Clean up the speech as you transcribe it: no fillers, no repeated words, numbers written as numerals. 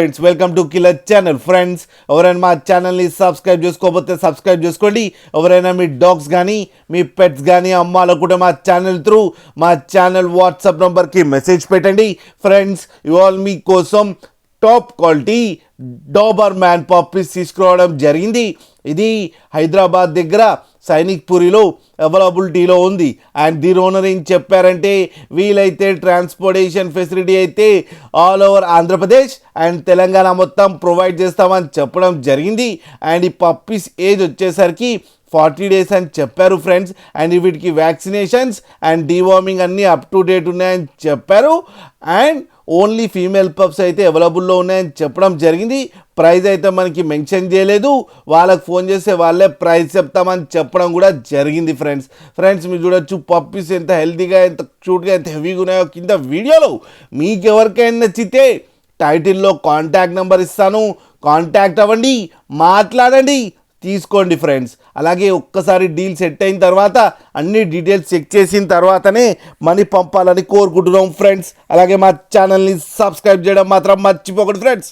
Friends welcome to killer channel. Friends ఎవరైనా మా ఛానల్ని సబ్స్క్రైబ్ చేసుకోకపోతే సబ్స్క్రైబ్ చేసుకోండి. ఎవరైనా మీ డాగ్స్ కానీ మీ పెట్స్ కానీ అమ్మాలనుకుంటే మా ఛానల్ త్రూ మా ఛానల్ వాట్సాప్ నెంబర్కి మెసేజ్ పెట్టండి. ఫ్రెండ్స్ ఇవాళ మీకోసం top quality Dabur man puppies తీసుకురావడం జరిగింది. ఇది హైదరాబాద్ దగ్గర సైనిక్ పూరిలో అవైలబిలిటీలో ఉంది. అండ్ దీని ఓనర్ ఏం చెప్పారంటే వీలైతే ట్రాన్స్పోర్టేషన్ ఫెసిలిటీ అయితే all over Andhra Pradesh and Telangana మొత్తం ప్రొవైడ్ చేస్తామని చెప్పడం జరిగింది. అండ్ ఈ పప్పీస్ ఏజ్ వచ్చేసరికి 40 days అని చెప్పారు ఫ్రెండ్స్. అండ్ వీటికి వ్యాక్సినేషన్స్ అండ్ డీవార్మింగ్ అన్నీ అప్ టు డేట్ ఉన్నాయని చెప్పారు. అండ్ ఓన్లీ ఫీమేల్ పప్స్ అయితే అవైలబుల్లో ఉన్నాయని చెప్పడం జరిగింది. ప్రైస్ అయితే మనకి మెన్షన్ చేయలేదు. వాళ్ళకి ఫోన్ చేస్తే వాళ్ళే ప్రైస్ చెప్తామని చెప్పడం కూడా జరిగింది ఫ్రెండ్స్ మీరు చూడొచ్చు పప్పీస్ ఎంత హెల్తీగా ఎంత క్యూట్గా ఎంత హెవీగా ఉన్నాయో కింద వీడియోలో. మీకు ఎవరికైనా నచ్చితే టైటిల్లో కాంటాక్ట్ నెంబర్ ఇస్తాను, కాంటాక్ట్ అవ్వండి, మాట్లాడండి, తీసుకోండి ఫ్రెండ్స్. అలాగే ఒక్కసారి డీల్ సెట్ అయిన తర్వాత అన్ని డీటెయిల్స్ చెక్ చేసిన తర్వాతనే మనీ పంపాలని కోరుకుంటున్నాం ఫ్రెండ్స్. అలాగే మా ఛానల్ని సబ్స్క్రైబ్ చేయడం మాత్రం మర్చిపోకండి ఫ్రెండ్స్.